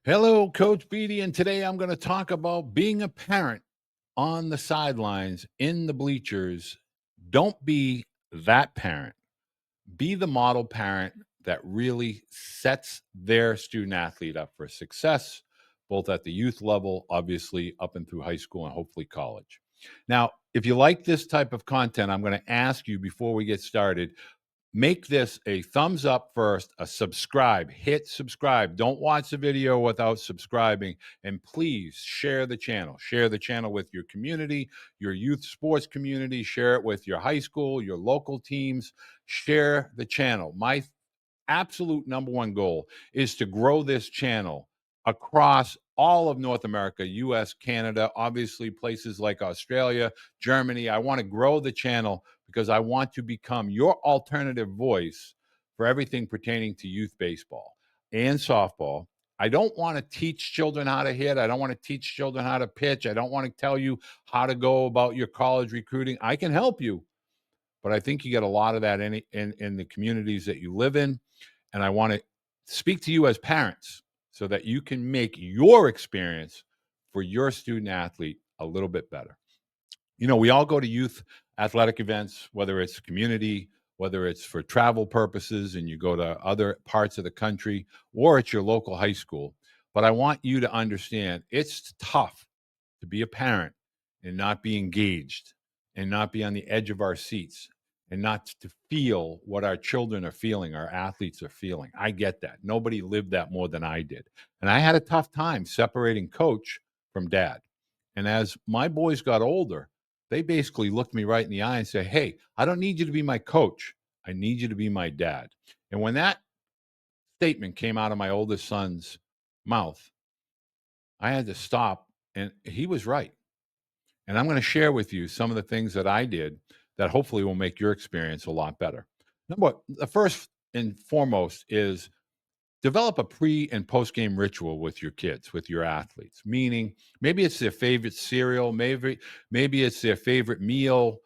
Hello, Coach Beede, and today I'm going to talk about being a parent on the sidelines, in the bleachers. Don't be that parent. Be the model parent that really sets their student athlete up for success, both at the youth level, obviously, up and through high school and hopefully college. Now, if you like this type of content, I'm going to ask you before we get started, make this a thumbs up first, a subscribe, hit subscribe. Don't watch the video without subscribing. And please share the channel. Share the channel with your community, your youth sports community. Share it with your high school, your local teams. Share the channel. My absolute number one goal is to grow this channel across all of North America, US, Canada, obviously places like Australia, Germany. I want to grow the channel because I want to become your alternative voice for everything pertaining to youth baseball and softball. I don't want to teach children how to hit. I don't want to teach children how to pitch. I don't want to tell you how to go about your college recruiting. I can help you, but I think you get a lot of that in the communities that you live in. And I want to speak to you as parents so that you can make your experience for your student athlete a little bit better. You know, we all go to youth athletic events, whether it's community, whether it's for travel purposes and you go to other parts of the country, or it's your local high school. But I want you to understand it's tough to be a parent and not be engaged and not be on the edge of our seats and not to feel what our children are feeling, our athletes are feeling. I get that. Nobody lived that more than I did. And I had a tough time separating coach from dad. And as my boys got older, they basically looked me right in the eye and said, "Hey, I don't need you to be my coach. I need you to be my dad." And when that statement came out of my oldest son's mouth, I had to stop. And he was right. And I'm going to share with you some of the things that I did that hopefully will make your experience a lot better. The first and foremost is develop a pre and post game ritual with your kids, with your athletes. Meaning, maybe it's their favorite cereal, maybe it's their favorite meal,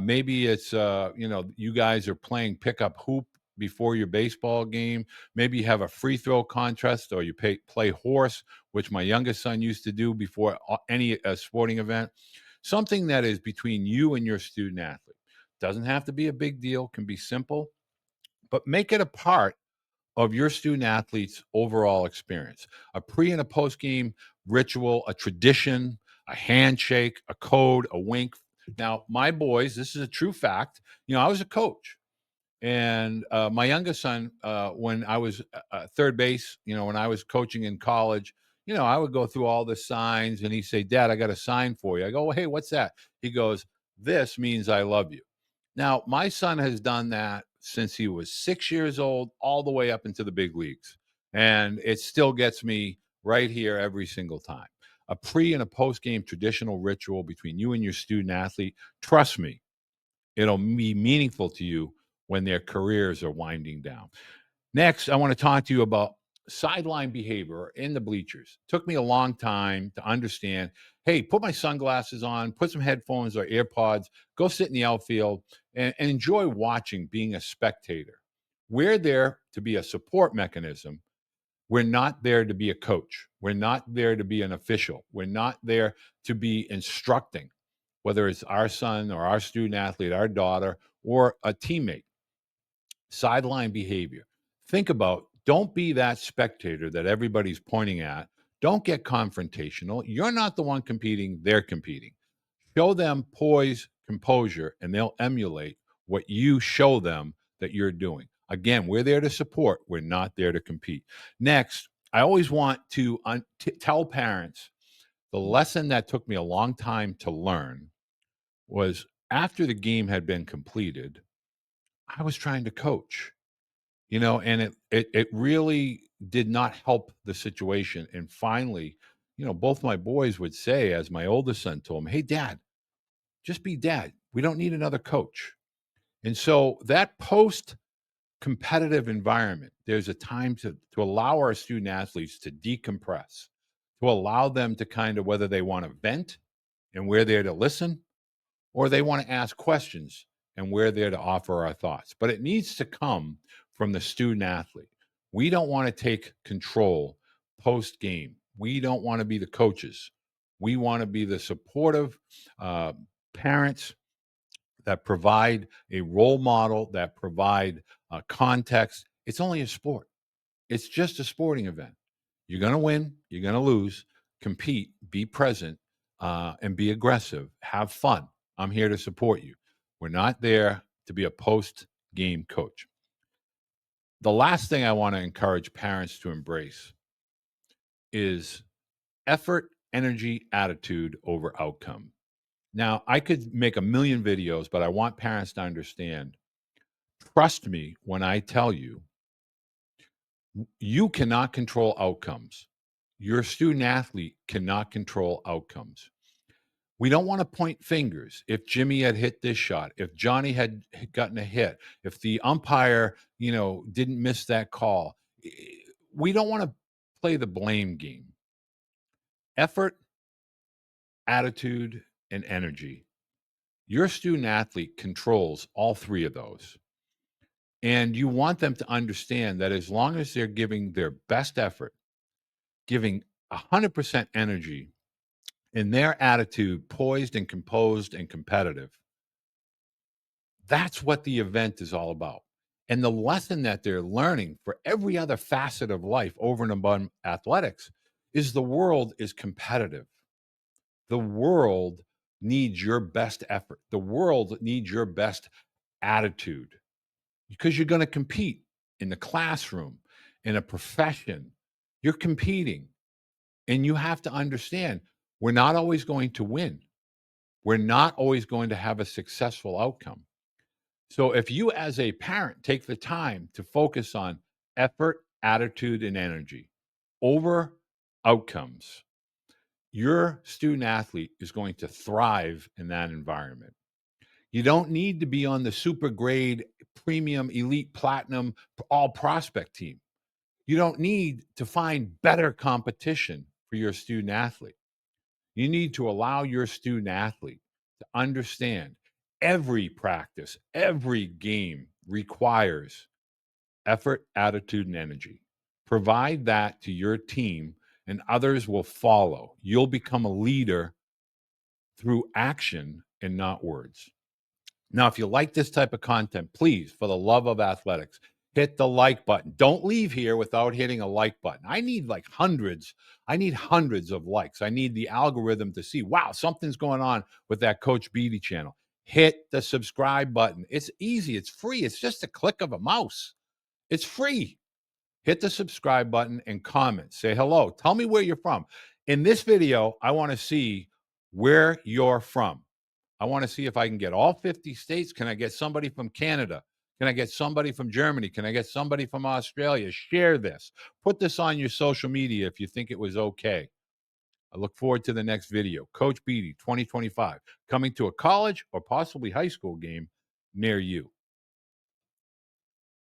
maybe it's you guys are playing pickup hoop before your baseball game. Maybe you have a free throw contest, or you play horse, which my youngest son used to do before any sporting event. Something that is between you and your student athlete. Doesn't have to be a big deal, can be simple, but make it a part of your student athlete's overall experience. A pre and a post game ritual, a tradition, a handshake, a code, a wink. Now, my boys, this is a true fact. I was a coach, and my youngest son, when I was third base, when I was coaching in college, I would go through all the signs, and he'd say, "Dad, I got a sign for you." I go, "Well, hey, what's that?" He goes, "This means I love you." Now, my son has done that since he was 6 years old, all the way up into the big leagues. And it still gets me right here every single time. A pre and a post game traditional ritual between you and your student athlete. Trust me, it'll be meaningful to you when their careers are winding down. Next, I want to talk to you about sideline behavior in the bleachers. Took me a long time to understand. Hey, put my sunglasses on, put some headphones or AirPods, go sit in the outfield and enjoy watching, being a spectator. We're there to be a support mechanism. We're not there to be a coach. We're not there to be an official. We're not there to be instructing, whether it's our son or our student athlete, our daughter, or a teammate. Sideline behavior. Think about, don't be that spectator that everybody's pointing at. Don't get confrontational. You're not the one competing, they're competing. Show them poise, composure, and they'll emulate what you show them that you're doing. Again, we're there to support, we're not there to compete. Next, I always want to tell parents the lesson that took me a long time to learn was after the game had been completed, I was trying to coach. And it really did not help the situation. And finally, both my boys would say, as my oldest son told me, "Hey, Dad, just be dad. We don't need another coach." And so that post competitive environment, there's a time to allow our student athletes to decompress, to allow them to kind of, whether they want to vent and we're there to listen, or they want to ask questions and we're there to offer our thoughts. But it needs to come from the student athlete. We don't want to take control post game. We don't want to be the coaches. We want to be the supportive uh, parents that provide a role model, that provide context. It's only a sport. It's just a sporting event. You're going to win, you're going to lose, compete, be present, and be aggressive. Have fun. I'm here to support you. We're not there to be a post game coach. The last thing I want to encourage parents to embrace is effort, energy, attitude over outcome. Now, I could make a million videos, but I want parents to understand, trust me when I tell you, you cannot control outcomes. Your student athlete cannot control outcomes. We don't want to point fingers. If Jimmy had hit this shot, if Johnny had gotten a hit, if the umpire, didn't miss that call, we don't want to play the blame game. Effort, attitude, and energy. Your student athlete controls all three of those. And you want them to understand that as long as they're giving their best effort, giving 100% energy, and their attitude poised and composed and competitive, that's what the event is all about. And the lesson that they're learning for every other facet of life over and above athletics is the world is competitive. The world needs your best effort. The world needs your best attitude because you're going to compete in the classroom, in a profession. You're competing. And you have to understand we're not always going to win. We're not always going to have a successful outcome. So if you, as a parent, take the time to focus on effort, attitude, and energy over outcomes, your student athlete is going to thrive in that environment. You don't need to be on the super grade, premium, elite, platinum, all prospect team. You don't need to find better competition for your student athlete. You need to allow your student athlete to understand every practice, every game requires effort, attitude, and energy. Provide that to your team, and others will follow. You'll become a leader through action and not words. Now, if you like this type of content, please, for the love of athletics, hit the like button. Don't leave here without hitting a like button. I need hundreds. I need hundreds of likes. I need the algorithm to see, wow, something's going on with that Coach Beede channel. Hit the subscribe button. It's easy. It's free. It's just a click of a mouse. It's free. Hit the subscribe button and comment. Say hello. Tell me where you're from. In this video, I want to see where you're from. I want to see if I can get all 50 states. Can I get somebody from Canada? Can I get somebody from Germany? Can I get somebody from Australia? Share this. Put this on your social media if you think it was okay. I look forward to the next video. Coach Beede, 2025, coming to a college or possibly high school game near you.